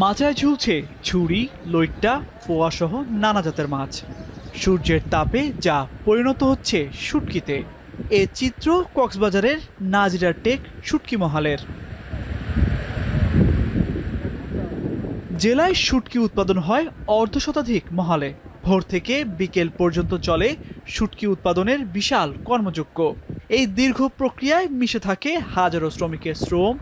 মাচায় ঝুলছে ছুরি, লইট্টা, পোয়া সহ নানা জাতের মাছ। সূর্যের তাপে যা পরিণত হচ্ছে শুটকিতে। এ চিত্র কক্সবাজারের নাজিরার টেক শুটকি মহালের। জেলায় শুটকি উৎপাদন হয় অর্ধশতাধিক মহালে। ভোর থেকে বিকেল পর্যন্ত চলে শুটকি উৎপাদনের বিশাল কর্মযজ্ঞ। এই দীর্ঘ প্রক্রিয়ায় মিশে থাকে হাজারো শ্রমিকের শ্রম,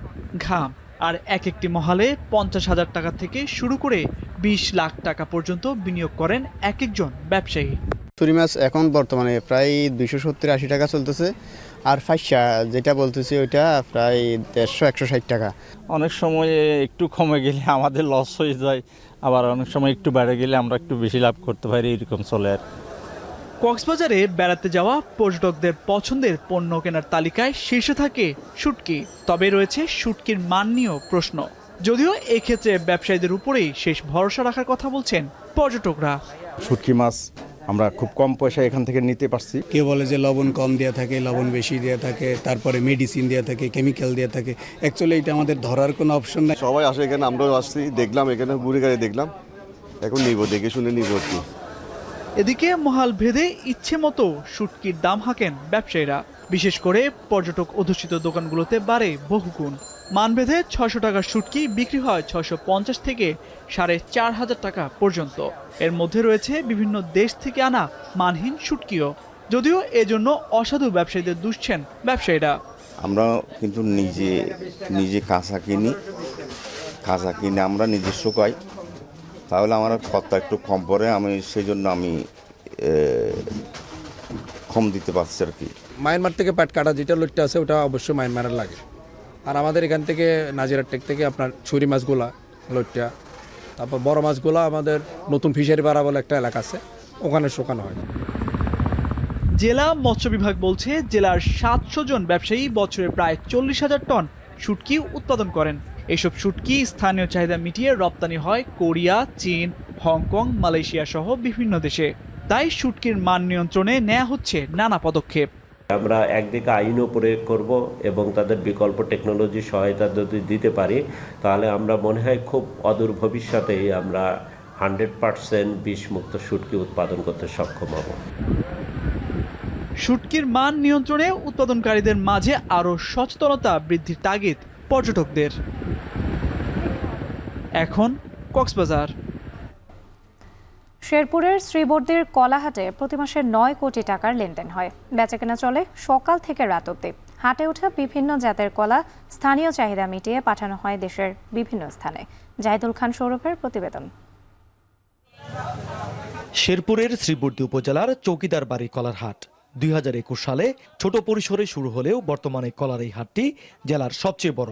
ঘাম। আর এক একটি মহালে 50,000 টাকা থেকে শুরু করে 20 লাখ টাকা পর্যন্ত বিনিয়োগ করেন এক একজন ব্যবসায়ী। ছুরি মাছ এখন বর্তমানে প্রায় 270-80 টাকা চলতেছে। আর ফাইসা যেটা বলতেছি ওইটা প্রায় 150-160 টাকা। অনেক সময় একটু কমে গেলে আমাদের লস হয়ে যায়, আবার অনেক সময় একটু বেড়ে গেলে আমরা একটু বেশি লাভ করতে পারি, এরকম চলে আর। কক্সবাজারে বেড়াতে যাওয়া পর্যটকদের পছন্দের পণ্য কেনার তালিকায় শীর্ষে থাকে শুটকি। তবে রয়েছে শুটকির মান নিয়েও প্রশ্ন, যদিও এক্ষেত্রে ব্যবসায়ীদের উপরেই শেষ ভরসা রাখার কথা বলছেন পর্যটকরা। শুটকি মাছ আমরা খুব কম পয়সায় এখান থেকে নিতে পারছি। কেউ বলে যে লবণ কম দেওয়া থাকে, লবণ বেশি দেওয়া থাকে, তারপরে মেডিসিন দেওয়া থাকে, কেমিক্যাল দেওয়া থাকে। অ্যাকচুয়ালি এটা আমাদের ধরার কোনো অপশন নাই। সবাই আসে এখানে, আমরাও আসছি, দেখলাম এখানে ঘুরে গাড়ি দেখলাম, এখন নিব, দেখে শুনে নিব আর কি। এদিকে মহাল ভেদে ইচ্ছে মতো শুটকির দাম হাঁকেন ব্যবসায়ীরা। বিশেষ করে পর্যটক অধ্যুষিত দোকানগুলোতে বাড়ে বহুগুণ। মানভেদে 600 টাকার শুটকি বিক্রি হয় 650 থেকে 4500 টাকা পর্যন্ত। এর মধ্যে রয়েছে বিভিন্ন দেশ থেকে আনা মানহীন শুটকিও, যদিও এজন্য অসাধু ব্যবসায়ীদের দুষছেন ব্যবসায়ীরা। আমরা কিন্তু নিজে কাঁচা কিনে আমরা নিজে শুকাই, তাহলে আমার খরচা একটু কম পড়ে, আমি সেই জন্য আমি কম দিতে পারছি আর কি। মায়ানমার থেকে পাট কাটা যেটা লোটটা আছে ওটা অবশ্যই মায়ানমারের লাগে, আর আমাদের এখান থেকে নাজিরাটেক থেকে আপনার ছুরি মাছগুলা লোটটা, তারপর বড় মাছগুলা আমাদের নতুন ফিশারি পাড়া বলে একটা এলাকা আছে, ওখানে শুকানো হয়। জেলা মৎস্য বিভাগ বলছে জেলার 700 জন ব্যবসায়ী বছরে প্রায় 40,000 টন শুটকি উৎপাদন করেন। এসব শুটকি স্থানীয় চাহিদা মিটিয়ে রপ্তানি হয় কোরিয়া, চীন, হংকং, মালয়েশিয়া সহ বিভিন্ন দেশে। তাই শুটকির মান নিয়ন্ত্রণে নেওয়া হচ্ছে নানা পদক্ষেপ। আমরা একদিকে আইনও প্রয়োগ করব এবং তাদের বিকল্প টেকনোলজি সহায়তা যদি দিতে পারি, তাহলে আমরা মনে হয় খুব অদূর ভবিষ্যতেই আমরা 100% বিষমুক্ত শুটকি উৎপাদন করতে সক্ষম হব। শুটকির মান নিয়ন্ত্রণে উৎপাদনকারীদের মাঝে আরও সচেতনতা বৃদ্ধির তাগিদ পর্যটকদের। এখন কক্সবাজার। শেরপুরের শ্রীবর্দীর কলাহাটে প্রতি মাসে 9 কোটি টাকার লেনদেন হয়। বেচাকেনা চলে সকাল থেকে রাত অবধি। হাটে ওঠা বিভিন্ন জাতের কলা স্থানীয় চাহিদা মিটিয়ে পাঠানো হয় দেশের বিভিন্ন স্থানে। জাহিদুল খান সৌরভের প্রতিবেদন। শেরপুরের শ্রীবর্দী উপজেলার চৌকিদার বাড়ি কলার হাট 2021 সালে ছোট পরিসরে শুরু হলেও বর্তমানে কলার এই হাটটি জেলার সবচেয়ে বড়।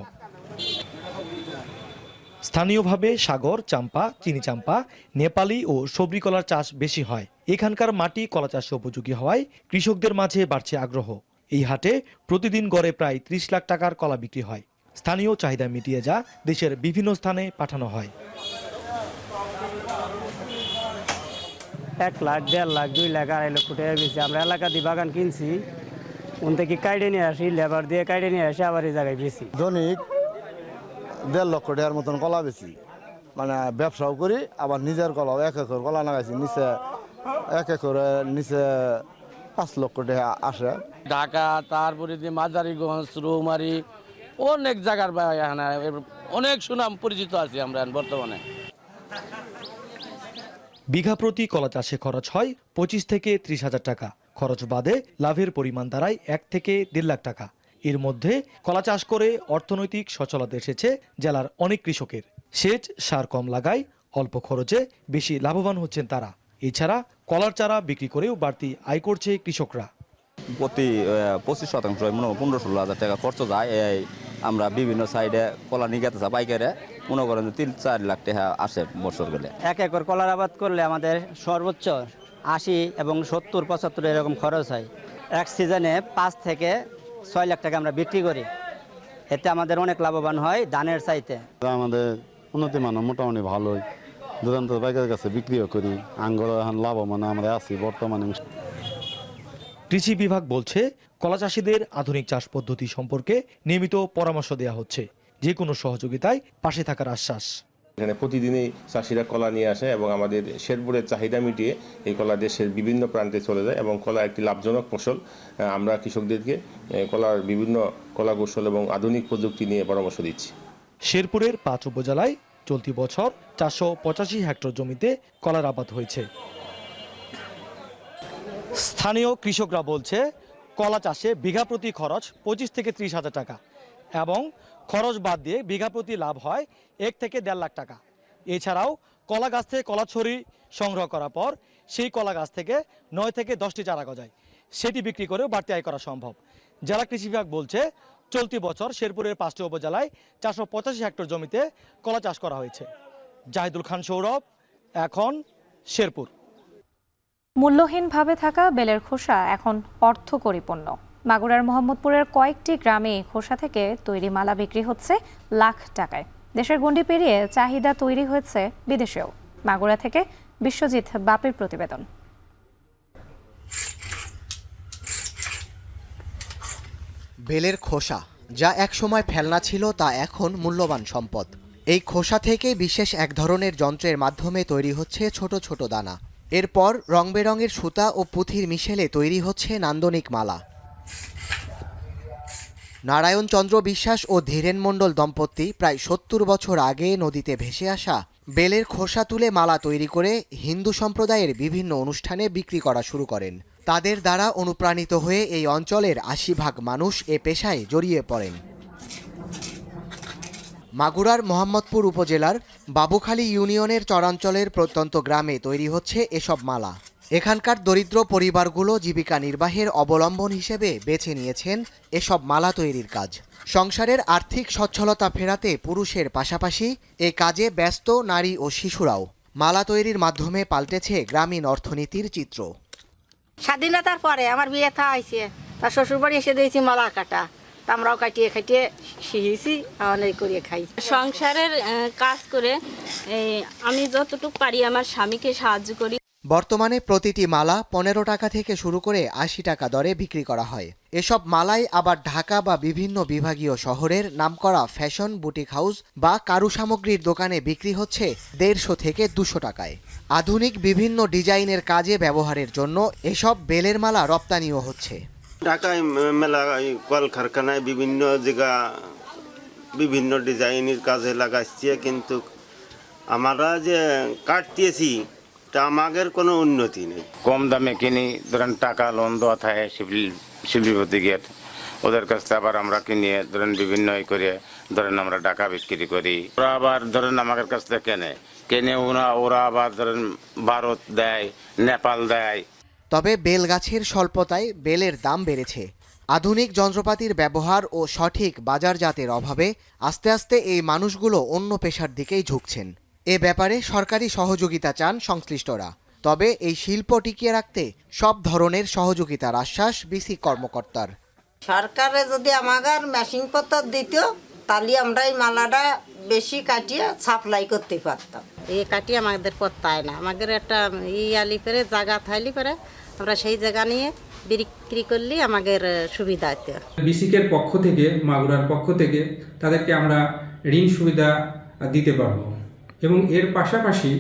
স্থানীয়ভাবে সাগর, চাম্পা, চিনি চাম্পা, নেপালি ও সবরি কলার চাষ বেশি হয়। এখানকার মাটি কলা চাষে উপযোগী হওয়ায় কৃষকদের মাঝে বাড়ছে আগ্রহ। এই হাটে প্রতিদিন গড়ে প্রায় 30 লাখ টাকার কলা বিক্রি হয়। স্থানীয় চাহিদা মিটিয়ে যা দেশের বিভিন্ন স্থানে পাঠানো হয়। 1 লাখ, 1.5 লাখ, 2 লাখ, 2.5 লক্ষ টাকা বেশি। আমরা এলাকা দিয়ে বাগান কিনছি, ওন থেকে কাইডে নিয়ে আসি, লেবার দিয়ে কাইডে নিয়ে আসি, আবার এই জায়গায় বেশি। দৈনিক 1.5 লক্ষ টাকার মতন কলা বেশি, মানে ব্যবসাও করি, আবার নিজের কলাও 1 একর কলা লাগাইছি, নিচে 1 একরে নিচে 5 লক্ষ টাকা আসে। ঢাকা, তারপরে মাঝারিগঞ্জ, রৌমারি, অনেক জায়গার অনেক সুনাম পরিচিত আছি আমরা বর্তমানে। বিঘা প্রতি কলা চাষে খরচ হয় 25 থেকে 30 হাজার টাকা। খরচ বাদে লাভের পরিমাণ দাঁড়ায় 1 থেকে 1.5 লাখ টাকা। এর মধ্যে কলা চাষ করে অর্থনৈতিক সচ্ছলতা এসেছে জেলার অনেক কৃষকের। সেচ সার কম লাগায় অল্প খরচে বেশি লাভবান হচ্ছেন তারা। এছাড়া কলার চারা বিক্রি করেও বাড়তি আয় করছে কৃষকরা। প্রতি 25% মনে হয় 15-16 হাজার টাকা খরচ যায়। আমরা বিভিন্ন সাইডে কলা নিয়ে গেতে পাইকারে মনে করেন 3-4 লাখ টাকা আসে বছর গেলে। 1 একর কলার আবাদ করলে আমাদের সর্বোচ্চ 80 এবং 70-75 এরকম খরচ হয়। এক সিজনে 5 থেকে 6 লাখ টাকা আমরা বিক্রি করি। এতে আমাদের অনেক লাভবান হয় ধানের চাইতে। আমাদের উন্নতি মান মোটামুটি ভালোই, দুর্দান্ত পাইকারের কাছে বিক্রিও করি। আঙ্গুর এখন লাভবান আমরা আছি বর্তমানে। কৃষি বিভাগ বলছে কলা চাষিদের আধুনিক চাষ পদ্ধতি সম্পর্কে নিয়মিত পরামর্শ দেওয়া হচ্ছে। যে কোনো সহযোগিতায় পাশে থাকার আশ্বাস। এখানে প্রতিদিনই চাষিরা কলা নিয়ে আসে এবং আমাদের শেরপুরের চাহিদা মিটিয়ে এই কলা দেশের বিভিন্ন প্রান্তে চলে যায় এবং কলা একটি লাভজনক ফসল। আমরা কৃষকদেরকে কলার বিভিন্ন কলা কৌশল এবং আধুনিক প্রযুক্তি নিয়ে পরামর্শ দিচ্ছি। শেরপুরের 5 উপজেলায় চলতি বছর 485 হেক্টর জমিতে কলার আবাদ হয়েছে। স্থানীয় কৃষকরা বলছে কলা চাষে বিঘা প্রতি খরচ 25 থেকে 30 হাজার টাকা এবং খরচ বাদ দিয়ে বিঘা প্রতি লাভ হয় 1 থেকে 1.5 লাখ টাকা। এছাড়াও কলা গাছ থেকে কলা ছড়ি সংগ্রহ করার পর সেই কলা গাছ থেকে 9 থেকে 10টি চারা গজায়, সেটি বিক্রি করেও বাড়তি আয় করা সম্ভব। জেলা কৃষি বিভাগ বলছে চলতি বছর শেরপুরের 5টি উপজেলায় 485 হেক্টর জমিতে কলা চাষ করা হয়েছে। জাহিদুল খান সৌরভ, এখন শেরপুর। মূল্যহীনভাবে থাকা বেলের খোসা এখন অর্থকরী পণ্য। মাগুরার মোহাম্মদপুরের কয়েকটি গ্রামে খোসা থেকে তৈরি মালা বিক্রি হচ্ছে লাখ টাকায়। দেশের গণ্ডি পেরিয়ে চাহিদা তৈরি হয়েছে বিদেশেও। মাগুরা থেকে বিশ্বজিৎ বাপের প্রতিবেদন। বেলের খোসা, যা একসময় ফেলনা ছিল, তা এখন মূল্যবান সম্পদ। এই খোসা থেকে বিশেষ এক ধরনের যন্ত্রের মাধ্যমে তৈরি হচ্ছে ছোট ছোট দানা। এরপর রং বেরঙের সুতা ও পুঁথির মিশেলে তৈরি হচ্ছে নান্দনিক মালা। নারায়ণ চন্দ্র বিশ্বাস ও ধীরেন মণ্ডল দম্পতি প্রায় ৭০ বছর আগে নদীতে ভেসে আসা বেলের খোসা তুলে মালা তৈরি করে হিন্দু সম্প্রদায়ের বিভিন্ন অনুষ্ঠানে বিক্রি করা শুরু করেন। তাদের দ্বারা অনুপ্রাণিত হয়ে এই অঞ্চলের ৮০% মানুষ এ পেশায় জড়িয়ে পড়েন। মাগুরার মোহাম্মদপুর উপজেলার বাবুখালী ইউনিয়নের চরাঞ্চলের প্রত্যন্ত গ্রামে তৈরি হচ্ছে এসব মালা। এখানকার দরিদ্র পরিবারগুলো জীবিকা নির্বাহের অবলম্বন হিসেবে বেছে নিয়েছেন এসব মালা তৈরির কাজ। সংসারের আর্থিক সচ্ছলতা ফেরাতে পুরুষের পাশাপাশি এ কাজে ব্যস্ত নারী ও শিশুরাও। মালা তৈরির মাধ্যমে পাল্টেছে গ্রামীণ অর্থনীতির চিত্র। স্বাধীনতার পরে আমার বিয়ে থা হয়েছে, তার শ্বশুরবাড়ি এসে দিয়েছি মালা কাটা, আমরাও কাটিয়ে খাটিয়ে শিখেছি, অনেক করিয়ে খাই। সংসারের কাজ করে আমি যতটুকু পারি আমার স্বামীকে সাহায্য করি। বর্তমানে প্রতিটি মালা ১৫ টাকা থেকে শুরু করে ৮০ টাকা দরে বিক্রি করা হয়। এসব মালাই আবার ঢাকা বা বিভিন্ন বিভাগীয় শহরের নামকরা ফ্যাশন বুটিক হাউস বা কারু সামগ্রীর দোকানে বিক্রি হচ্ছে ১৫০ থেকে ২০০ টাকায়। আধুনিক বিভিন্ন ডিজাইনের কাজে ব্যবহারের জন্য এসব বেলের মালা রপ্তানিও হচ্ছে। ঢাকায় মেলা কলকারখানায় বিভিন্ন জায়গা বিভিন্ন ডিজাইনের কাজে লাগাচ্ছে, কিন্তু আমরা যে কাটতেছি তা আমাদের কোনো উন্নতি নেই। কম দামে কিনি, ধরেন টাকা লোন দেওয়া থাকে শিল্পীপতি গেট, ওদের কাছ থেকে আবার আমরা কিনিয়ে ধরেন বিভিন্ন করে ধরেন আমরা টাকা বিক্রি করি। ওরা আবার ধরেন আমাদের কাছ থেকে কেনে ওরা আবার ধরেন ভারত দেয়, নেপাল দেয়। তবে বেল গাছের স্বল্পতায় বেলের দাম বেড়েছে। আধুনিক যন্ত্রপাতির ব্যবহার ও সঠিক বাজারজাতের অভাবে আস্তে আস্তে এই মানুষগুলো অন্য পেশার দিকেই ঝুঁকছেন। এ ব্যাপারে সরকারি সহযোগিতা চান সংশ্লিষ্টরা। তবে এই শিল্প টিকিয়ে রাখতে সব ধরনের সহযোগিতার আশ্বাস বিসি কর্মকর্তার। সরকারে যদি আমাদের মেশিনপত্র দিত তাহলে আমরা এই মালাটা বেশি কাটিয়ে সাপ্লাই করতে পারতাম। এই কাটিয়ে আমাদের করতে না, আমাদের একটা আলি পেরে জায়গা থাইলি পেরে আমরা সেই জায়গা নিয়ে বিক্রি করলে আমাদের সুবিধা হতো। বিসিকের পক্ষ থেকে, মাগুরার পক্ষ থেকে তাদেরকে আমরা ঋণ সুবিধা দিতে পারব এবং এর পাশাপাশি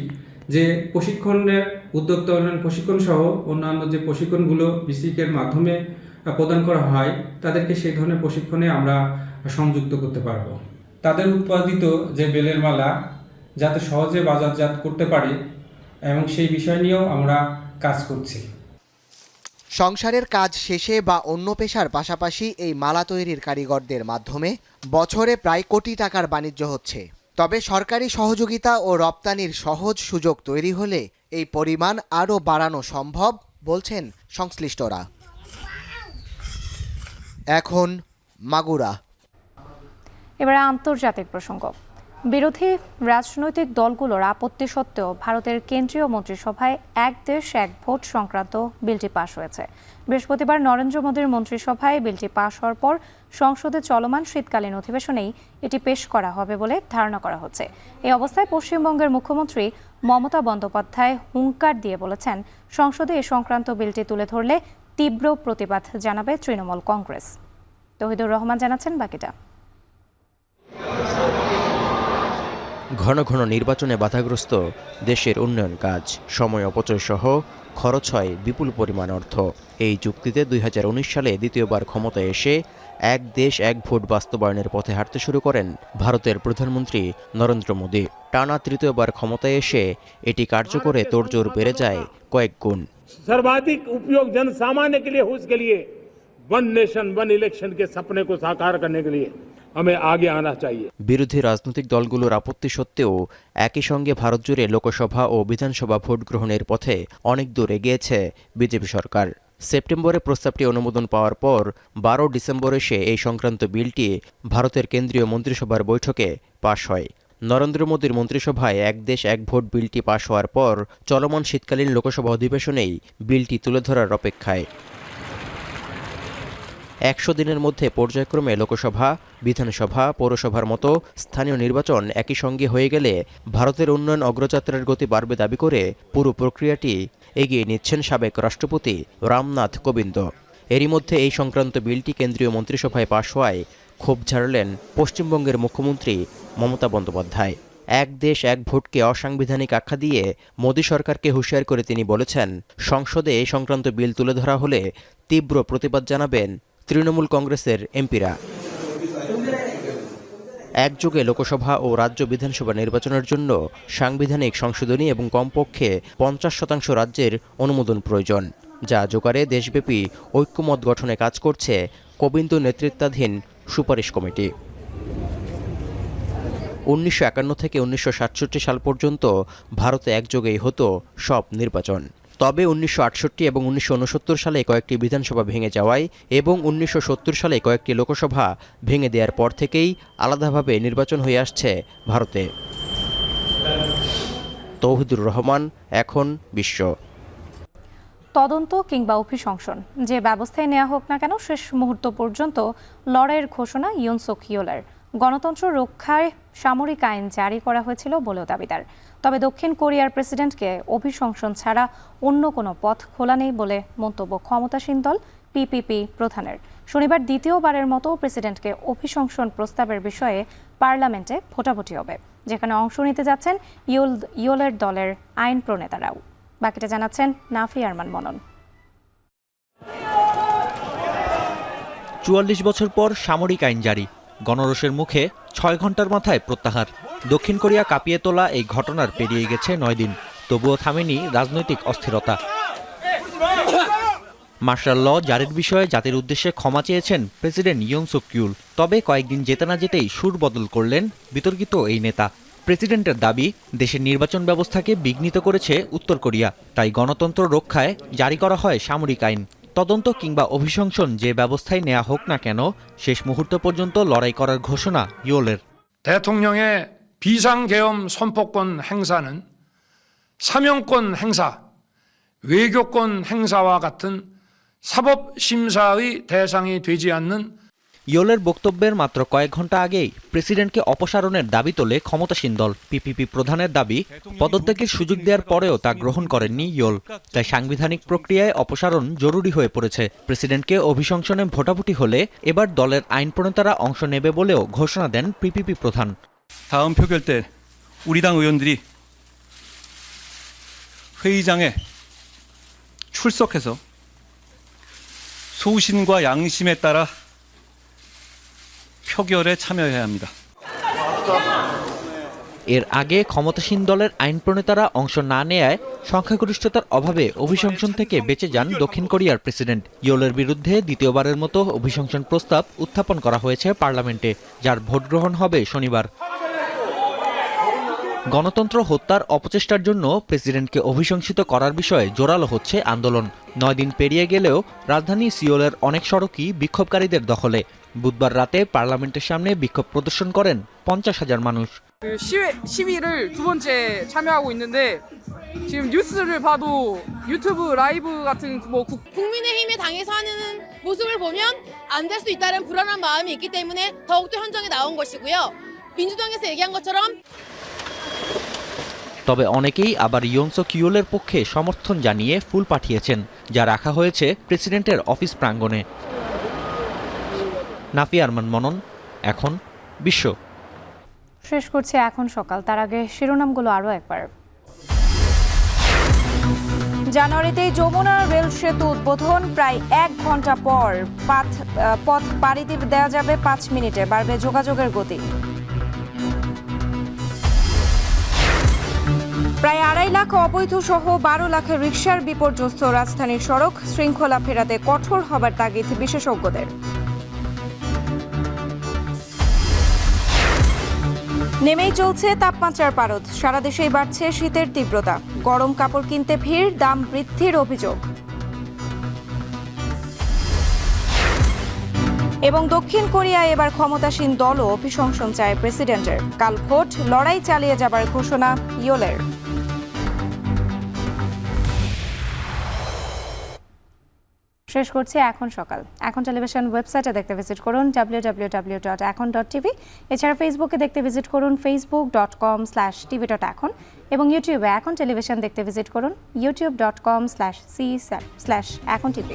যে প্রশিক্ষণের উদ্যোক্তা উন্নয়ন প্রশিক্ষণ সহ অন্যান্য যে প্রশিক্ষণগুলো বিসিকের মাধ্যমে প্রদান করা হয় তাদেরকে সেই ধরনের প্রশিক্ষণে আমরা সংযুক্ত করতে পারব। তাদের উৎপাদিত যে বেলের মালা যাতে সহজে বাজারজাত করতে পারে এবং সেই বিষয় নিয়েও আমরা কাজ করছি। সংসারের কাজ শেষে বা অন্য পেশার পাশাপাশি এই মালা তৈরির কারিগরদের মাধ্যমে বছরে প্রায় কোটি টাকার বাণিজ্য হচ্ছে। তবে সরকারি সহযোগিতা ও রপ্তানির সহজ সুযোগ তৈরি হলে এই পরিমাণ আরও বাড়ানো সম্ভব বলছেন সংশ্লিষ্টরা। এখন মাগুরা। এবারে আন্তর্জাতিক প্রসঙ্গ। বিরোধী রাজনৈতিক দলগুলোর আপত্তি সত্ত্বেও ভারতের কেন্দ্রীয় মন্ত্রিসভায় এক দেশ এক ভোট সংক্রান্ত বিলটি পাশ হয়েছে। বৃহস্পতিবার নরেন্দ্র মোদীর মন্ত্রিসভায় বিলটি পাশ হওয়ার পর সংসদে চলমান শীতকালীন অধিবেশনেই এটি পেশ করা হবে বলে ধারণা করা হচ্ছে। এই অবস্থায় পশ্চিমবঙ্গের মুখ্যমন্ত্রী মমতা বন্দ্যোপাধ্যায় হুঙ্কার দিয়ে বলেছেন, সংসদে এ সংক্রান্ত বিলটি তুলে ধরলে তীব্র প্রতিবাদ জানাবে তৃণমূল কংগ্রেস। তৌহিদুর রহমান জানাচ্ছেন বাকিটা। ঘন ঘন নির্বাচনে বাধাগ্রস্ত দেশের উন্নয়ন কাজ, সময় অপচয় সহ খরচ হয় বিপুল পরিমাণ অর্থ। এই যুক্তিতে 2019 সালে দ্বিতীয়বার ক্ষমতায় এসে এক দেশ এক ভোট বাস্তবায়নের পথে হাঁটতে শুরু করেন ভারতের প্রধানমন্ত্রী নরেন্দ্র মোদী। টানা তৃতীয়বার ক্ষমতায় এসে এটি কার্যকরে তোড়জোড় বেড়ে যায় কয়েক গুণ। सर्वाधिक उपयोग जन सामान्य के लिए हो, उसके लिए वन नेशन वन इलेक्शन के सपने को साकार करने के लिए हमें आगे आना चाहिए। বিরোধী রাজনৈতিক দলগুলোর আপত্তি সত্ত্বেও একই সঙ্গে ভারত জুড়ে লোকসভা ও বিধানসভা ভোট গ্রহণের পথে অনেক দূর এগিয়েছে বিজেপি সরকার। সেপ্টেম্বরে প্রস্তাবটি অনুমোদন পাওয়ার পর 12 ডিসেম্বর এসে এই সংক্রান্ত বিলটি ভারতের কেন্দ্রীয় মন্ত্রিসভার বৈঠকে পাশ হয়। নরেন্দ্র মোদীর মন্ত্রিসভায় এক দেশ এক ভোট বিলটি পাশ হওয়ার পর চলমান শীতকালীন লোকসভা অধিবেশনেই বিলটি তুলে ধরার অপেক্ষায়। 100 দিনের মধ্যে পর্যায়ক্রমে লোকসভা, বিধানসভা, পৌরসভার মতো স্থানীয় নির্বাচন একই সঙ্গে হয়ে গেলে ভারতের উন্নয়ন অগ্রযাত্রার গতি বাড়বে দাবি করে পুরো প্রক্রিয়াটি এগিয়ে নিচ্ছেন সাবেক রাষ্ট্রপতি রামনাথ কোবিন্দ। এরই মধ্যে এই সংক্রান্ত বিলটি কেন্দ্রীয় মন্ত্রিসভায় পাশ হওয়ায় ক্ষোভ ঝাড়লেন পশ্চিমবঙ্গের মুখ্যমন্ত্রী মমতা বন্দ্যোপাধ্যায়। এক দেশ এক ভোটকে অসাংবিধানিক আখ্যা দিয়ে মোদী সরকারকে হুঁশিয়ার করে তিনি বলেছেন, সংসদে এই সংক্রান্ত বিল তুলে ধরা হলে তীব্র প্রতিবাদ জানাবেন তৃণমূল কংগ্রেসের এমপিরা। একযোগে লোকসভা ও রাজ্য বিধানসভা নির্বাচনের জন্য সাংবিধানিক সংশোধনী এবং কমপক্ষে 50% রাজ্যের অনুমোদন প্রয়োজন, যা জোগাড়ে দেশব্যাপী ঐক্যমত গঠনে কাজ করছে কোবিন্দ নেতৃত্বাধীন সুপারিশ কমিটি। 1951 থেকে 1967 সাল পর্যন্ত ভারতে একযোগেই হতো সব নির্বাচন। তবে 1968 এবং 1969 সালে কয়েকটি বিধানসভা ভেঙে যাওয়ায় এবং 1970 সালে কয়েকটি লোকসভা ভেঙে দেওয়ার পর থেকেই আলাদাভাবে নির্বাচন হয়ে আসছে ভারতে। তৌহিদুর রহমান, এখন বিশ্ব। তদন্ত কিংবা অভিশংসন যে ব্যবস্থায় নেওয়া হোক না কেন, শেষ মুহূর্ত পর্যন্ত লড়াইয়ের ঘোষণা ইয়ুন সুক ইয়োলের। গণতন্ত্র রক্ষায় সামরিক আইন জারি করা হয়েছিল বলেও দাবিদার। তবে দক্ষিণ কোরিয়ার প্রেসিডেন্টকে অভিশংসন ছাড়া অন্য কোনো পথ খোলা নেই বলে মন্তব্য ক্ষমতাসীন দল পিপিপি প্রধানের। শনিবার দ্বিতীয়বারের মতো প্রেসিডেন্টকে অভিশংসন প্রস্তাবের বিষয়ে পার্লামেন্টে ভোটাভুটি হবে, যেখানে অংশ নিতে যাচ্ছেন ইয়োলের দলের আইন প্রণেতারাও। বাকিটা জানাচ্ছেন নাফি আরমান মনন। ৪৪ বছর পর সামরিক আইন জারি, গণরোষের মুখে ৬ ঘন্টার মাথায় প্রত্যাহার। দক্ষিণ কোরিয়া কাঁপিয়ে তোলা এই ঘটনার পেরিয়ে গেছে ৯ দিন, তবুও থামেনি রাজনৈতিক অস্থিরতা। মার্শাল ল জারির বিষয়ে জাতির উদ্দেশ্যে ক্ষমা চেয়েছেন প্রেসিডেন্ট ইয়ুন সুক ইয়োল। তবে কয়েকদিন যেতে না যেতেই সুর বদল করলেন বিতর্কিত এই নেতা। প্রেসিডেন্টের দাবি, দেশের নির্বাচন ব্যবস্থাকে বিঘ্নিত করেছে উত্তর কোরিয়া, তাই গণতন্ত্র রক্ষায় জারি করা হয় সামরিক আইন। তদন্ত কিংবা অভিশংসন যে ব্যবস্থায় নেওয়া হোক না কেন, শেষ মুহূর্ত পর্যন্ত লড়াই করার ঘোষণা ইয়োলের। 대통령의 비상계엄 선포권 행사는 사명권 행사, 외교권 행사와 같은 사법 심사의 대상이 되지 않는 ইয়োলের বক্তব্যের মাত্র কয়েক ঘন্টা আগেই প্রেসিডেন্টকে অপসারণের দাবি তোলে ক্ষমতাসীন দল পিপিপি প্রধানের দাবি, পদত্যাগের সুযোগ দেওয়ার পরেও তা গ্রহণ করেননি ইয়োল। তাই সাংবিধানিক প্রক্রিয়ায় অপসারণ জরুরি হয়ে পড়েছে। প্রেসিডেন্টকে অভিশংসনে ভোটাভুটি হলে এবার দলের আইন প্রণেতারা অংশ নেবে বলেও ঘোষণা দেন পিপিপি প্রধান। 다음 표결 때 우리 당 의원들이 회의장에 출석해서 소신과 양심에 따라 표결에 참여해야 합니다. এর আগে ক্ষমতাসীন দলের আইন প্রণেতারা অংশ না নেয়ায় সংখ্যাগরিষ্ঠতার অভাবে অভিশংসন থেকে বেঁচে যান দক্ষিণ কোরিয়ার প্রেসিডেন্ট। ইয়োলের বিরুদ্ধে দ্বিতীয়বারের মতো অভিশংসন প্রস্তাব উত্থাপন করা হয়েছে পার্লামেন্টে, যার ভোট গ্রহণ হবে শনিবার। গণতন্ত্র হত্যার অপচেষ্টার জন্য প্রেসিডেন্টকে অভিশংসিত করার বিষয়ে জোরালো হচ্ছে আন্দোলন। ৯ দিন পেরিয়ে গেলেও রাজধানী সিওলের অনেক সড়কই বিক্ষোভকারীদের দখলে। বুধবার রাতে পার্লামেন্টের সামনে বিক্ষোভ প্রদর্শন করেন 50,000 মানুষ। 시위를 두 번째 참여하고 있는데 지금 뉴스를 봐도 유튜브 라이브 같은 국민의힘의 당에서 하는 모습을 보면 안 될 수 있다는 불안한 마음이 있기 때문에 더욱더 현장에 나온 것이고요. 민주당에서 얘기한 것처럼 তবে অনেকেই আবার ইয়ুন সুক ইয়োলের পক্ষে সমর্থন জানিয়ে ফুল পাঠিয়েছেন, যা রাখা হয়েছে প্রেসিডেন্টের অফিস প্রাঙ্গণে। নাফি আরমান মনন, এখন বিশ্ব। শেষ করছে এখন সকাল, তার আগে শিরোনামগুলো আরও একবার। জানুয়ারিতেই যমুনা রেল সেতু উদ্বোধন, প্রায় 1 ঘন্টা পর পথ পাড়ি দেওয়া যাবে 5 মিনিটে, বাড়বে যোগাযোগের গতি। প্রায় 2.5 লাখ অবৈধ সহ 12 লাখের রিকশার বিপর্যস্ত রাজধানীর সড়ক, শৃঙ্খলা ফেরাতে কঠোর হবার তাগিদ বিশেষজ্ঞদের। নেমেই চলছে তাপমাত্রার পারদ, সারা দেশেই বাড়ছে শীতের তীব্রতা, গরম কাপড় কিনতে ভিড়, দাম বৃদ্ধির অভিযোগ। এবং দক্ষিণ কোরিয়ায় এবার ক্ষমতাসীন দলও অভিশংসন চায় প্রেসিডেন্টের। কাল ভোট, লড়াই চালিয়ে যাবার ঘোষণা ইয়োলের। শেষ করছি এখন সকাল। এখন টেলিভিশন ওয়েবসাইটে দেখতে ভিজিট করুন www.ekon.tv। এছাড়া ফেসবুকে দেখতে ভিজিট করুন facebook.com/tv.ekon এবং ইউটিউবে এখন টেলিভিশন দেখতে ভিজিট করুন youtube.com/c/ekontv।